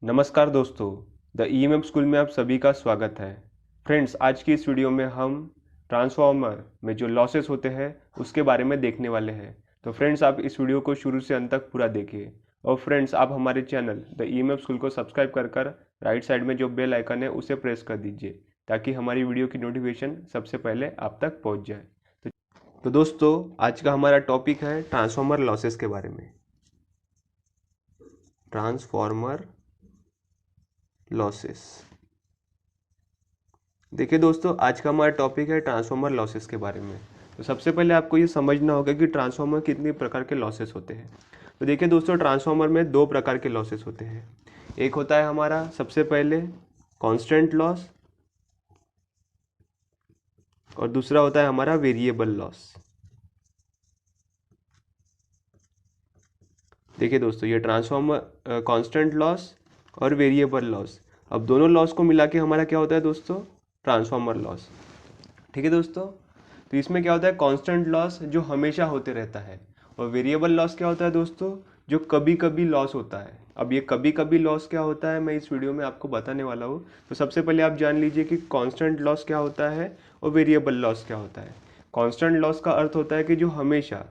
नमस्कार दोस्तों, the EMM school में आप सभी का स्वागत है। फ्रेंड्स, आज की इस वीडियो में हम ट्रांसफार्मर में जो लॉसेस होते हैं उसके बारे में देखने वाले हैं। तो फ्रेंड्स, आप इस वीडियो को शुरू से अंत तक पूरा देखिए। और फ्रेंड्स, आप हमारे चैनल द ईएमएम स्कूल को सब्सक्राइब कर राइट साइड में जो बेल आइकन है उसे प्रेस कर दीजिए ताकि हमारी वीडियो की नोटिफिकेशन सबसे पहले आप तक पहुँच जाए। तो दोस्तों, आज का हमारा टॉपिक है ट्रांसफार्मर लॉसेस के बारे में। Transformer losses. देखिए दोस्तों, आज का हमारा टॉपिक है ट्रांसफार्मर लॉसेस के बारे में। तो सबसे पहले आपको ये समझना होगा कि ट्रांसफार्मर कितने प्रकार के लॉसेस होते हैं। तो देखिए दोस्तों, ट्रांसफार्मर में दो प्रकार के लॉसेस होते हैं। एक होता है हमारा सबसे पहले कांस्टेंट लॉस और दूसरा होता है हमारा वेरिएबल लॉस। देखिए दोस्तों, ये ट्रांसफार्मर कांस्टेंट लॉस और वेरिएबल लॉस, अब दोनों लॉस को मिला के हमारा क्या होता है दोस्तों, ट्रांसफार्मर लॉस। ठीक है दोस्तों, तो इसमें क्या होता है, कांस्टेंट लॉस जो हमेशा होते रहता है, और वेरिएबल लॉस क्या होता है दोस्तों, जो कभी कभी लॉस होता है। अब ये कभी कभी लॉस क्या होता है मैं इस वीडियो में आपको बताने वाला हूँ। तो सबसे पहले आप जान लीजिए कि कांस्टेंट लॉस क्या होता है और वेरिएबल लॉस क्या होता है। कांस्टेंट लॉस का अर्थ होता है कि जो हमेशा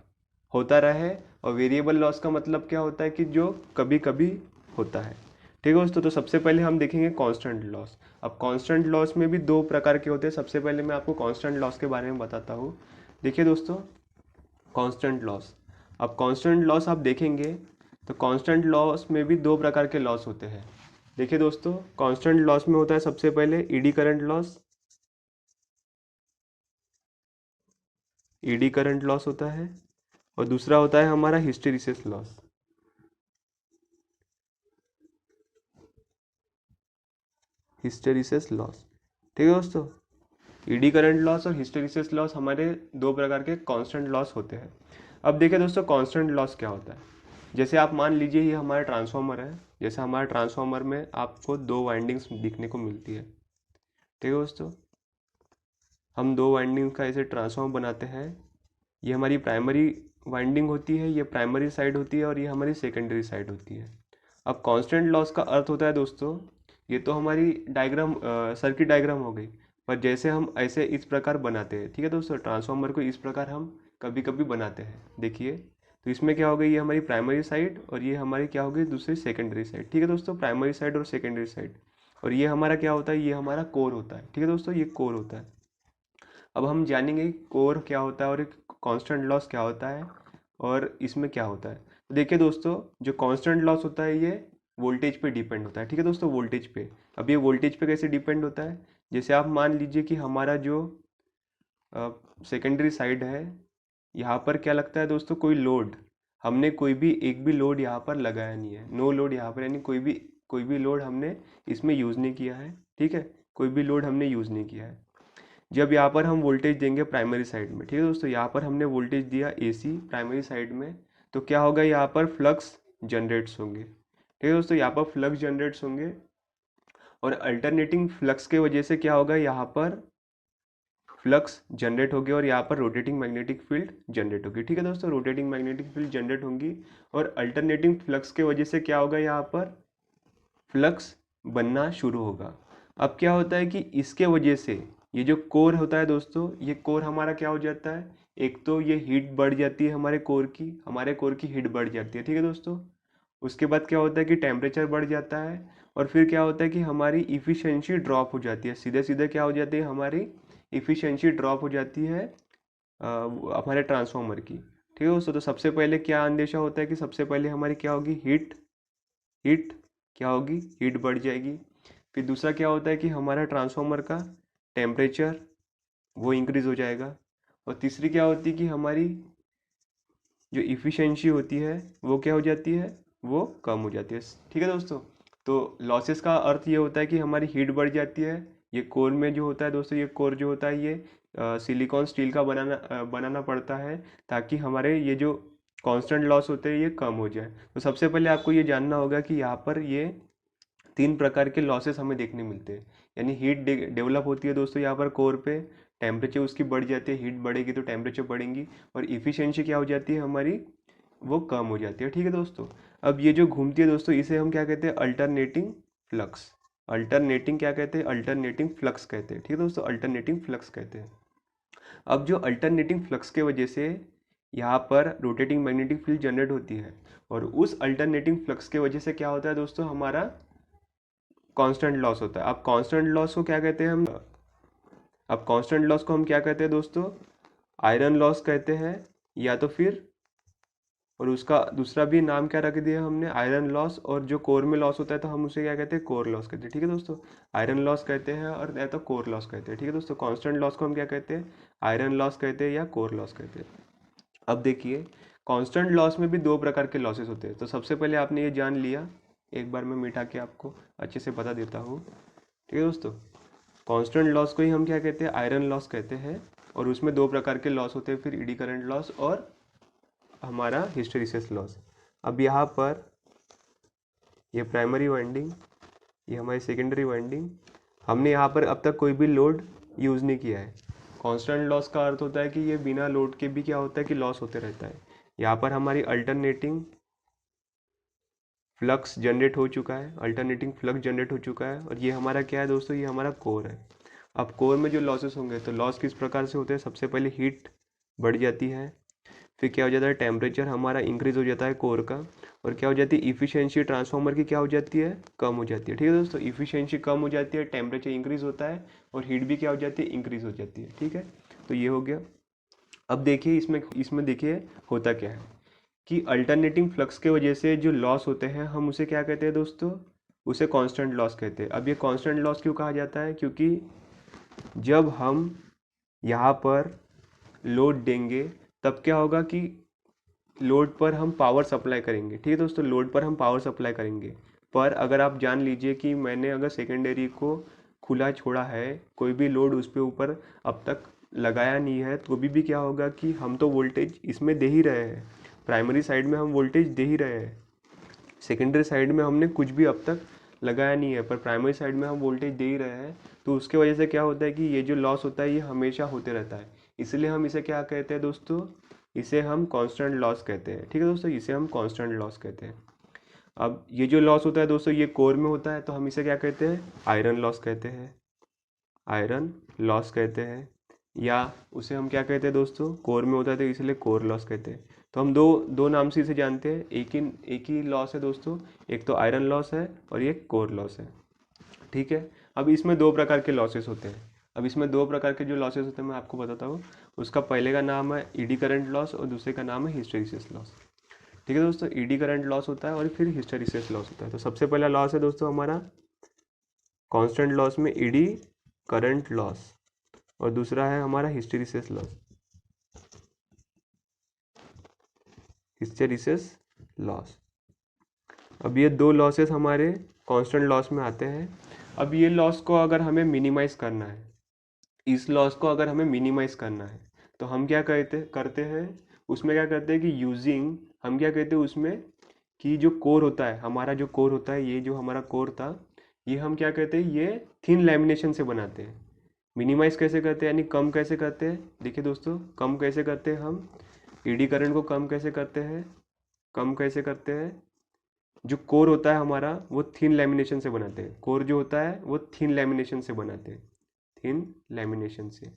होता रहे, और वेरिएबल लॉस का मतलब क्या होता है कि जो कभी कभी होता है। ठीक है दोस्तों, तो सबसे पहले हम देखेंगे कांस्टेंट लॉस। अब कांस्टेंट लॉस में भी दो प्रकार के होते हैं। सबसे पहले मैं आपको कांस्टेंट लॉस के बारे में बताता हूँ। देखिए दोस्तों, कांस्टेंट लॉस, अब कांस्टेंट लॉस आप देखेंगे तो कांस्टेंट लॉस में भी दो प्रकार के लॉस होते हैं। देखिए दोस्तों, कांस्टेंट लॉस में होता है सबसे पहले eddy current loss. Eddy current loss होता है, और दूसरा होता है हमारा हिस्टेरिसिस लॉस। Hysteresis loss. ठीक है दोस्तों, ईडी करंट लॉस और हिस्टेरिसिस लॉस हमारे दो प्रकार के कांस्टेंट लॉस होते हैं। अब देखिए दोस्तों, कांस्टेंट लॉस क्या होता है। जैसे आप मान लीजिए ये हमारा ट्रांसफार्मर है। जैसे हमारे ट्रांसफार्मर में आपको दो वाइंडिंग्स दिखने को मिलती है। ठीक है दोस्तों, हम दो वाइंडिंग का ऐसे ट्रांसफार्मर बनाते हैं। ये हमारी प्राइमरी वाइंडिंग होती है, ये प्राइमरी साइड होती है, और ये हमारी सेकेंडरी साइड होती है। अब कांस्टेंट लॉस का अर्थ होता है दोस्तों, ये तो हमारी डायग्राम सर्किट डायग्राम हो गई, पर जैसे हम ऐसे इस प्रकार बनाते हैं। ठीक है दोस्तों, ट्रांसफार्मर को इस प्रकार हम कभी कभी बनाते हैं। देखिए, तो इसमें क्या हो गई, ये हमारी प्राइमरी साइड और ये हमारी क्या हो गई दूसरी सेकेंडरी साइड। ठीक है दोस्तों, प्राइमरी साइड और सेकेंडरी साइड, और ये हमारा क्या होता है, ये हमारा कोर होता है। ठीक है दोस्तों, ये कोर होता है। अब हम जानेंगे कि कोर क्या होता है और एक कांस्टेंट लॉस क्या होता है और इसमें क्या होता है। तो देखिए दोस्तों, जो कांस्टेंट लॉस होता है ये वोल्टेज पे डिपेंड होता है। ठीक है दोस्तों, वोल्टेज पे। अब ये वोल्टेज पे कैसे डिपेंड होता है, जैसे आप मान लीजिए कि हमारा जो सेकेंडरी साइड है, यहाँ पर क्या लगता है दोस्तों, कोई लोड, हमने कोई भी एक भी लोड यहाँ पर लगाया नहीं है। नो लोड यहाँ पर, यानी कोई भी लोड हमने इसमें यूज़ नहीं किया है। ठीक है, कोई भी लोड हमने यूज़ नहीं किया है। जब यहाँ पर हम वोल्टेज देंगे प्राइमरी साइड में, ठीक है दोस्तों, यहाँ पर हमने वोल्टेज दिया एसी प्राइमरी साइड में, तो क्या होगा, यहाँ पर फ्लक्स जनरेट्स होंगे। ठीक है दोस्तों, यहाँ पर फ्लक्स जनरेट्स होंगे, और अल्टरनेटिंग फ्लक्स के वजह से क्या होगा, यहाँ पर फ्लक्स जनरेट होगी और यहाँ पर रोटेटिंग मैग्नेटिक फील्ड जनरेट होगी। ठीक है दोस्तों, रोटेटिंग मैग्नेटिक फील्ड जनरेट होंगी, और अल्टरनेटिंग फ्लक्स के वजह से क्या होगा, यहाँ पर फ्लक्स बनना शुरू होगा। अब क्या होता है कि इसके वजह से ये जो कोर होता है दोस्तों, ये कोर हमारा क्या हो जाता है, एक तो ये हीट बढ़ जाती है हमारे कोर की हीट बढ़ जाती है। ठीक है दोस्तों, उसके बाद क्या होता है कि टेम्परेचर बढ़ जाता है, और फिर क्या होता है कि हमारी इफ़िशेंसी ड्रॉप हो जाती है। सीधे सीधे क्या हो जाती है, हमारी इफ़िशेंसी ड्रॉप हो जाती है हमारे ट्रांसफार्मर की। ठीक है दोस्तों, तो सबसे पहले क्या अंदेशा होता है कि सबसे पहले हमारी क्या होगी, हीट हीट क्या होगी, हीट बढ़ जाएगी। फिर दूसरा क्या होता है कि हमारा ट्रांसफार्मर का टेम्परेचर वो इंक्रीज़ हो जाएगा। और तीसरी क्या होती है कि हमारी जो इफ़िशेंसी होती है वो क्या हो जाती है, वो कम हो जाती है। ठीक है दोस्तों, तो लॉसेस का अर्थ ये होता है कि हमारी हीट बढ़ जाती है। ये कोर में जो होता है दोस्तों, ये कोर जो होता है ये सिलिकॉन स्टील का बनाना पड़ता है, ताकि हमारे ये जो कांस्टेंट लॉस होते हैं ये कम हो जाए। तो सबसे पहले आपको ये जानना होगा कि यहाँ पर ये तीन प्रकार के लॉसेस हमें देखने मिलते हैं। यानी हीट डेवलप होती है दोस्तों यहाँ पर कोर पे, टेम्परेचर उसकी बढ़ जाती है, हीट बढ़ेगी तो टेम्परेचर बढ़ेंगी, और इफ़िशेंसी क्या हो जाती है हमारी, वो कम हो जाती है। ठीक है दोस्तों। अब ये जो घूमती है दोस्तों, इसे हम क्या कहते हैं, अल्टरनेटिंग फ्लक्स। अल्टरनेटिंग क्या कहते हैं, अल्टरनेटिंग फ्लक्स कहते हैं। ठीक है दोस्तों, अल्टरनेटिंग फ्लक्स कहते हैं। अब जो अल्टरनेटिंग फ्लक्स के वजह से यहाँ पर रोटेटिंग मैग्नेटिक फील्ड जनरेट होती है, और उस अल्टरनेटिंग फ्लक्स के वजह से क्या होता है दोस्तों, हमारा कांस्टेंट लॉस होता है। अब कांस्टेंट लॉस को क्या कहते हैं हम, अब कांस्टेंट लॉस को हम क्या कहते हैं दोस्तों, आयरन लॉस कहते हैं, या तो फिर, और उसका दूसरा भी नाम क्या रख दिया हमने, आयरन लॉस। और जो कोर में लॉस होता है तो हम उसे क्या कहते हैं, कोर लॉस कहते हैं। ठीक है दोस्तों, आयरन लॉस कहते हैं और या तो कोर लॉस कहते हैं। ठीक है दोस्तों, कांस्टेंट लॉस को हम क्या कहते हैं, आयरन लॉस कहते हैं या कोर लॉस कहते हैं। अब देखिए, कांस्टेंट लॉस में भी दो प्रकार के लॉसेस होते हैं। तो सबसे पहले आपने ये जान लिया, एक बार मैं मिटा के आपको अच्छे से बता देता हूँ। ठीक है दोस्तों, कांस्टेंट लॉस को ही हम क्या कहते हैं, आयरन लॉस कहते हैं, और उसमें दो प्रकार के लॉस होते हैं, फिर ईडी करंट लॉस और हमारा हिस्टैरिसीस लॉस। अब यहाँ पर ये प्राइमरी वाइंडिंग, ये हमारी सेकेंडरी वाइंडिंग, हमने यहाँ पर अब तक कोई भी लोड यूज़ नहीं किया है। कांस्टेंट लॉस का अर्थ होता है कि ये बिना लोड के भी क्या होता है कि लॉस होते रहता है। यहाँ पर हमारी अल्टरनेटिंग फ्लक्स जनरेट हो चुका है, अल्टरनेटिंग फ्लक्स जनरेट हो चुका है, और ये हमारा क्या है दोस्तों, ये हमारा कोर है। अब कोर में जो लॉसेस होंगे, तो लॉस किस प्रकार से होते हैं, सबसे पहले हीट बढ़ जाती है, फिर क्या हो जाता है, टेम्परेचर हमारा इंक्रीज हो जाता है कोर का, और क्या हो जाती है, इफिशियंसी ट्रांसफार्मर की क्या हो जाती है, कम हो जाती है। ठीक है दोस्तों, इफिशियंसी कम हो जाती है, टेम्परेचर इंक्रीज होता है, और हीट भी क्या हो जाती है, इंक्रीज हो जाती है। ठीक है, तो ये हो गया। अब देखिए इसमें इसमें देखिए होता क्या है कि अल्टरनेटिंग फ्लक्स के वजह से जो लॉस होते हैं, हम उसे क्या कहते हैं दोस्तों, उसे कांस्टेंट लॉस कहते हैं। अब ये कांस्टेंट लॉस क्यों कहा जाता है, क्योंकि जब हम यहाँ पर लोड देंगे, तब क्या होगा कि लोड पर हम पावर सप्लाई करेंगे। ठीक है दोस्तों, लोड पर हम पावर सप्लाई करेंगे, पर अगर आप जान लीजिए कि मैंने अगर सेकेंडरी को खुला छोड़ा है, कोई भी लोड उस पे ऊपर अब तक लगाया नहीं है, तो भी क्या होगा कि हम तो वोल्टेज इसमें दे ही रहे हैं, प्राइमरी साइड में हम वोल्टेज दे ही रहे हैं, सेकेंडरी साइड में हमने कुछ भी अब तक लगाया नहीं है, पर प्राइमरी साइड में हम वोल्टेज दे ही रहे हैं। तो उसके वजह से क्या होता है कि ये जो लॉस होता है ये हमेशा होते रहता है, इसलिए हम इसे क्या कहते हैं दोस्तों, इसे हम कांस्टेंट लॉस कहते हैं। ठीक है दोस्तों, इसे हम कांस्टेंट लॉस कहते हैं। अब ये जो लॉस होता है दोस्तों, ये कोर में होता है, तो हम इसे क्या कहते हैं, आयरन लॉस कहते हैं, आयरन लॉस कहते हैं, या उसे हम क्या कहते हैं दोस्तों, कोर में होता है तो इसलिए कोर लॉस कहते हैं। तो हम दो दो नाम से इसे जानते हैं, एक ही लॉस है दोस्तों, एक तो आयरन लॉस है और एक कोर लॉस है। ठीक है, अब इसमें दो प्रकार के लॉसेस होते हैं। अब इसमें दो प्रकार के जो लॉसेस होते हैं मैं आपको बताता हूँ। उसका पहले का नाम है ईडी करंट लॉस और दूसरे का नाम है हिस्टैरिसीस लॉस। ठीक है दोस्तों, ईडी करंट लॉस होता है और फिर हिस्टैरिसीस लॉस होता है। तो सबसे पहला लॉस है दोस्तों हमारा कांस्टेंट लॉस में ईडी करंट लॉस, और दूसरा है हमारा हिस्टैरिसीस लॉस, हिस्टैरिसीस लॉस। अब ये दो लॉसेस हमारे कांस्टेंट लॉस में आते हैं। अब ये लॉस को अगर हमें मिनिमाइज करना है, इस लॉस को अगर हमें मिनिमाइज करना है, तो हम क्या करते हैं, उसमें क्या करते हैं कि यूजिंग, हम क्या कहते हैं उसमें कि जो कोर होता है, हमारा जो कोर होता है, ये जो हमारा कोर था, ये हम क्या कहते हैं, ये थिन लैमिनेशन से बनाते हैं। मिनिमाइज कैसे करते हैं, यानी कम कैसे करते हैं, देखिए दोस्तों, कम कैसे करते हैं हम, ईडी करंट को कम कैसे करते हैं, कम कैसे करते हैं, जो कोर होता है हमारा वो थिन लैमिनेशन से बनाते हैं, कोर जो होता है वो थिन लैमिनेशन से बनाते हैं, थिन लैमिनेशन से।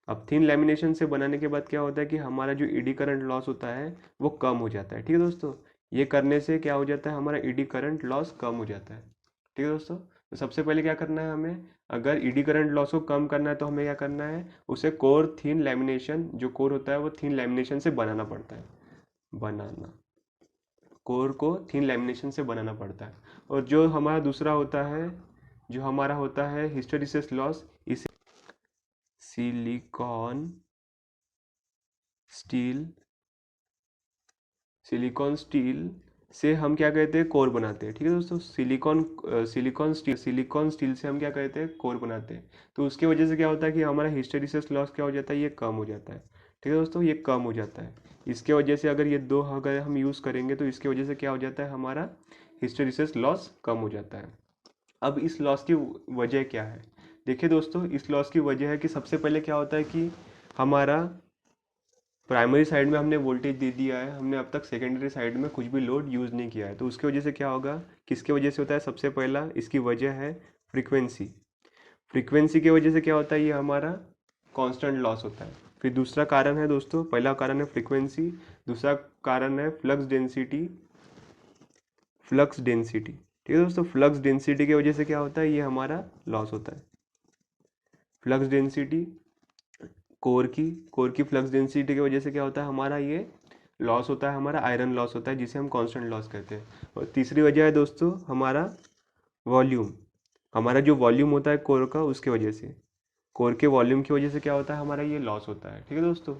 अब थिन लैमिनेशन से बनाने के बाद क्या होता है कि हमारा जो ईडी करंट लॉस होता है वो कम हो जाता है। ठीक है दोस्तों, ये करने से क्या हो जाता है, हमारा ईडी करंट लॉस कम हो जाता है। ठीक है दोस्तों, तो सबसे पहले क्या करना है हमें, अगर ईडी करंट लॉस को कम करना है तो हमें क्या करना है, उसे कोर थिन लैमिनेशन, जो कोर होता है वो थिन लैमिनेशन से बनाना पड़ता है, बनाना, कोर को थिन लैमिनेशन से बनाना पड़ता है। और जो हमारा दूसरा होता है, जो हमारा होता है हिस्टैरिसीस लॉस, इसे सिलिकॉन स्टील, सिलिकॉन स्टील से हम क्या कहते हैं, कोर बनाते हैं। ठीक है दोस्तों, सिलिकॉन स्टील से हम क्या कहते हैं, कोर बनाते हैं। तो उसके वजह से क्या होता है कि हमारा हिस्टैरिसीस लॉस क्या हो जाता है, ये कम हो जाता है। ठीक है दोस्तों, ये कम हो जाता है। इसके वजह से अगर ये दो अगर हम यूज़ करेंगे तो इसके वजह से क्या हो जाता है, हमारा हिस्टैरिसीस लॉस कम हो जाता है। अब इस लॉस की वजह क्या है, देखिए दोस्तों, इस लॉस की वजह है कि सबसे पहले क्या होता है कि हमारा प्राइमरी साइड में हमने वोल्टेज दे दिया है, हमने अब तक सेकेंडरी साइड में कुछ भी लोड यूज़ नहीं किया है, तो उसकी वजह से क्या होगा, किसके वजह से होता है, सबसे पहला इसकी वजह है फ्रीक्वेंसी। फ्रीक्वेंसी की वजह से क्या होता है, ये हमारा कांस्टेंट लॉस होता है। फिर दूसरा कारण है दोस्तों, पहला कारण है फ्रीक्वेंसी, दूसरा कारण है फ्लक्स डेंसिटी। फ्लक्स डेंसिटी, ठीक है दोस्तों, फ्लक्स डेंसिटी की वजह से क्या होता है, ये हमारा लॉस होता है। फ्लक्स डेंसिटी कोर की फ्लक्स डेंसिटी की वजह से क्या होता है, हमारा ये लॉस होता है, हमारा आयरन लॉस होता है, जिसे हम कांस्टेंट लॉस कहते हैं। और तीसरी वजह है दोस्तों हमारा वॉल्यूम। हमारा जो वॉल्यूम होता है कोर का, उसके वजह से, कोर के वॉल्यूम की वजह से क्या होता है, हमारा ये लॉस होता है। ठीक है दोस्तों,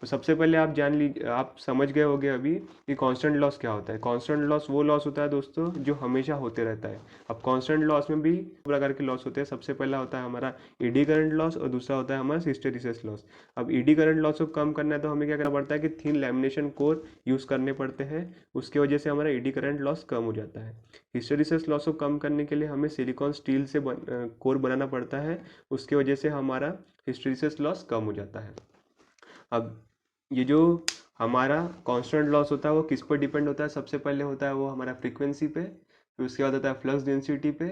तो सबसे पहले आप जान लीजिए, आप समझ गए होंगे अभी कि कांस्टेंट लॉस क्या होता है। कांस्टेंट लॉस वो लॉस होता है दोस्तों जो हमेशा होते रहता है। अब कांस्टेंट लॉस में भी दो प्रकार के लॉस होते हैं। सबसे पहला होता है हमारा ईडी करंट लॉस और दूसरा होता है हमारा हिस्टेरिसिस लॉस। अब ईडी करंट लॉस को कम करना है तो हमें क्या करना पड़ता है कि थिन लैमिनेशन कोर यूज़ करने पड़ते हैं, उसकी वजह से हमारा ईडी करंट लॉस कम हो जाता है। हिस्टेरिसिस लॉस को कम करने के लिए हमें सिलिकॉन स्टील से कोर बनाना पड़ता है, उसकी वजह से हमारा हिस्टेरिसिस लॉस कम हो जाता है। अब ये जो हमारा कांस्टेंट लॉस होता है वो किस पर डिपेंड होता है, सबसे पहले होता है वो हमारा फ्रीक्वेंसी पे, फिर उसके बाद होता है फ्लक्स डेंसिटी पे,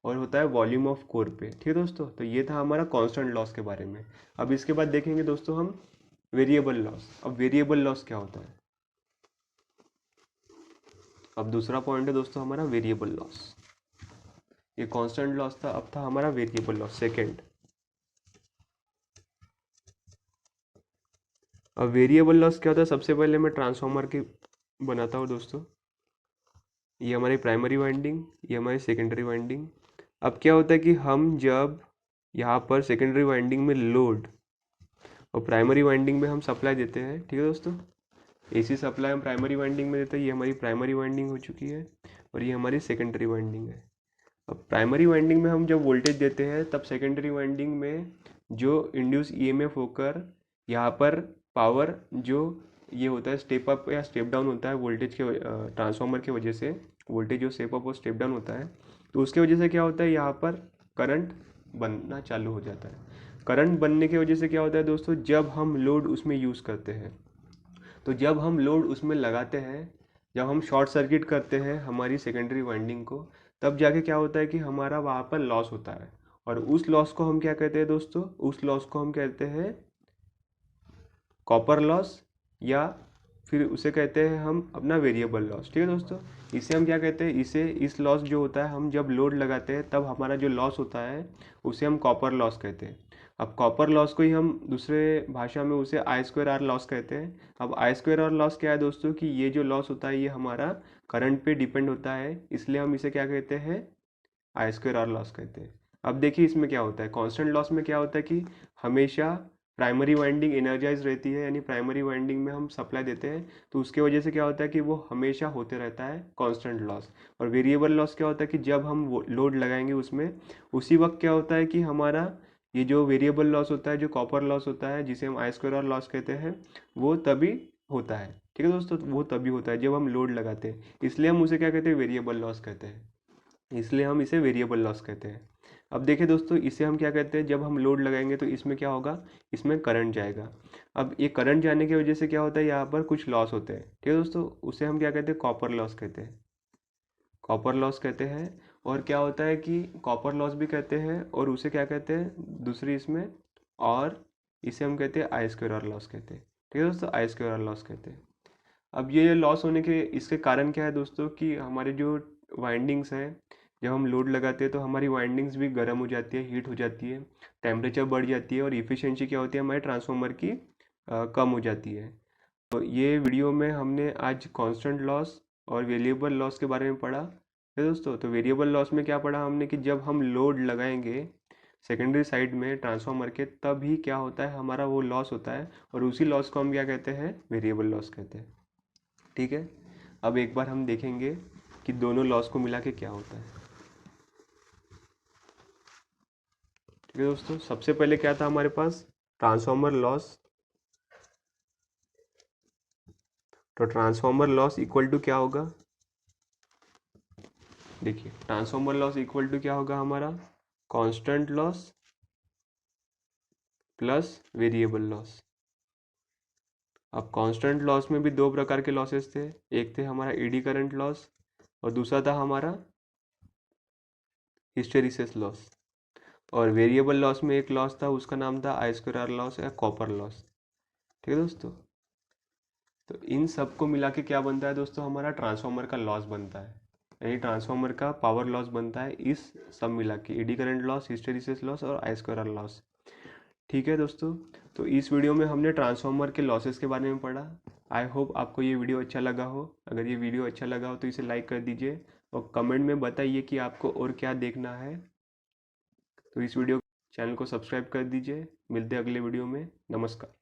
और होता है वॉल्यूम ऑफ कोर पे। ठीक है दोस्तों, तो ये था हमारा कांस्टेंट लॉस के बारे में। अब इसके बाद देखेंगे दोस्तों हम वेरिएबल लॉस। अब वेरिएबल लॉस क्या होता है, अब दूसरा पॉइंट है दोस्तों हमारा वेरिएबल लॉस। ये कांस्टेंट लॉस था, अब था हमारा वेरिएबल लॉस सेकेंड। अब वेरिएबल लॉस क्या होता है, सबसे पहले मैं ट्रांसफार्मर की बनाता हूँ दोस्तों। ये हमारी प्राइमरी वाइंडिंग, ये हमारी सेकेंडरी वाइंडिंग। अब क्या होता है कि हम जब यहाँ पर सेकेंडरी वाइंडिंग में लोड और प्राइमरी वाइंडिंग में हम सप्लाई देते हैं, ठीक है दोस्तों, एसी सप्लाई हम प्राइमरी वाइंडिंग में देते हैं, ये हमारी प्राइमरी वाइंडिंग हो चुकी है, और ये हमारी सेकेंडरी वाइंडिंग है। अब प्राइमरी वाइंडिंग में हम जब वोल्टेज देते हैं, तब सेकेंडरी वाइंडिंग में जो इंड्यूस ईएमएफ होकर यहाँ पर पावर जो ये होता है स्टेप अप या स्टेप डाउन होता है वोल्टेज के ट्रांसफार्मर की वजह से, वोल्टेज जो स्टेप अप और स्टेप डाउन होता है, तो उसके वजह से क्या होता है, यहाँ पर करंट बनना चालू हो जाता है। करंट बनने की वजह से क्या होता है दोस्तों, जब हम लोड उसमें यूज़ करते हैं, तो जब हम लोड उसमें लगाते हैं, जब हम शॉर्ट सर्किट करते हैं हमारी सेकेंडरी वाइंडिंग को, तब जाके क्या होता है कि हमारा वहाँ पर लॉस होता है, और उस लॉस को हम क्या कहते हैं दोस्तों, उस लॉस को हम कहते हैं कॉपर लॉस, या फिर उसे कहते हैं हम अपना वेरिएबल लॉस। ठीक है दोस्तों, इसे हम क्या कहते हैं, इस लॉस जो होता है, हम जब लोड लगाते हैं तब हमारा जो लॉस होता है उसे हम कॉपर लॉस कहते हैं। अब कॉपर लॉस को ही हम दूसरे भाषा में उसे आई स्क्वायर आर लॉस कहते हैं। अब आई स्क्वायर आर लॉस क्या है दोस्तों, कि ये जो लॉस होता है ये हमारा करंट पे डिपेंड होता है, इसलिए हम इसे क्या कहते हैं, आई स्क्वायर आर लॉस कहते हैं। अब देखिए इसमें क्या होता है, कांस्टेंट लॉस में क्या होता है कि हमेशा प्राइमरी वाइंडिंग एनर्जाइज रहती है, यानी प्राइमरी वाइंडिंग में हम सप्लाई देते हैं, तो उसके वजह से क्या होता है कि वो हमेशा होते रहता है कांस्टेंट लॉस। और वेरिएबल लॉस क्या होता है कि जब हम लोड लगाएंगे उसमें, उसी वक्त क्या होता है कि हमारा ये जो वेरिएबल लॉस होता है, जो कॉपर लॉस होता है, जिसे हम आई स्क्वायर आर लॉस कहते हैं, वो तभी होता है। ठीक है दोस्तों, वो तभी होता है जब हम लोड लगाते हैं, इसलिए हम उसे क्या कहते हैं, वेरिएबल लॉस कहते हैं, इसलिए हम इसे वेरिएबल लॉस कहते हैं। अब देखिए दोस्तों, इसे हम क्या कहते हैं, जब हम लोड लगाएंगे तो इसमें क्या होगा, इसमें करंट जाएगा। अब ये करंट जाने की वजह से क्या होता है, यहाँ पर कुछ लॉस होते हैं। ठीक है दोस्तों, उसे हम क्या कहते हैं, कॉपर लॉस कहते हैं, कॉपर लॉस कहते हैं। और क्या होता है कि कॉपर लॉस भी कहते हैं, और उसे क्या कहते हैं दूसरी इसमें, और इसे हम कहते हैं आई स्क्वायर आर लॉस कहते हैं। ठीक है दोस्तों, आई स्क्वायर आर लॉस कहते हैं। अब ये लॉस होने के इसके कारण क्या है दोस्तों, कि हमारे जो वाइंडिंग्स हैं, जब हम लोड लगाते हैं तो हमारी वाइंडिंग्स भी गर्म हो जाती है, हीट हो जाती है, टेम्परेचर बढ़ जाती है, और इफ़िशिएंसी क्या होती है हमारे ट्रांसफार्मर की कम हो जाती है। तो ये वीडियो में हमने आज कांस्टेंट लॉस और वेरिएबल लॉस के बारे में पढ़ा है दोस्तों। तो वेरिएबल लॉस में क्या पढ़ा हमने, कि जब हम लोड लगाएंगे सेकेंडरी साइड में ट्रांसफार्मर के, तब ही क्या होता है, हमारा वो लॉस होता है, और उसी लॉस को हम क्या कहते हैं, वेरिएबल लॉस कहते हैं। ठीक है, अब एक बार हम देखेंगे कि दोनों लॉस को मिला के क्या होता है। ठीक है दोस्तों, सबसे पहले क्या था हमारे पास, ट्रांसफार्मर लॉस। तो ट्रांसफार्मर लॉस इक्वल टू क्या होगा, देखिए ट्रांसफार्मर लॉस इक्वल टू क्या होगा हमारा, constant loss plus variable loss. अब कांस्टेंट लॉस में भी दो प्रकार के लॉसेस थे, एक थे हमारा एडी करंट लॉस और दूसरा था हमारा हिस्टेरिसिस लॉस। और वेरिएबल लॉस में एक लॉस था, उसका नाम था आई स्क्वायर आर लॉस या कॉपर लॉस। ठीक है दोस्तों, तो इन सब को मिला के क्या बनता है दोस्तों, हमारा ट्रांसफार्मर का लॉस बनता है, यानी ट्रांसफार्मर का पावर लॉस बनता है, इस सब मिला के eddy current loss, hysteresis loss और आई स्क्वायर आर लॉस। ठीक है दोस्तों, तो इस वीडियो में हमने ट्रांसफार्मर के लॉसेस के बारे में पढ़ा। आई होप आपको ये वीडियो अच्छा लगा हो। अगर ये वीडियो अच्छा लगा हो तो इसे लाइक कर दीजिए और कमेंट में बताइए कि आपको और क्या देखना है। तो इस वीडियो चैनल को सब्सक्राइब कर दीजिए। मिलते हैं अगले वीडियो में। नमस्कार।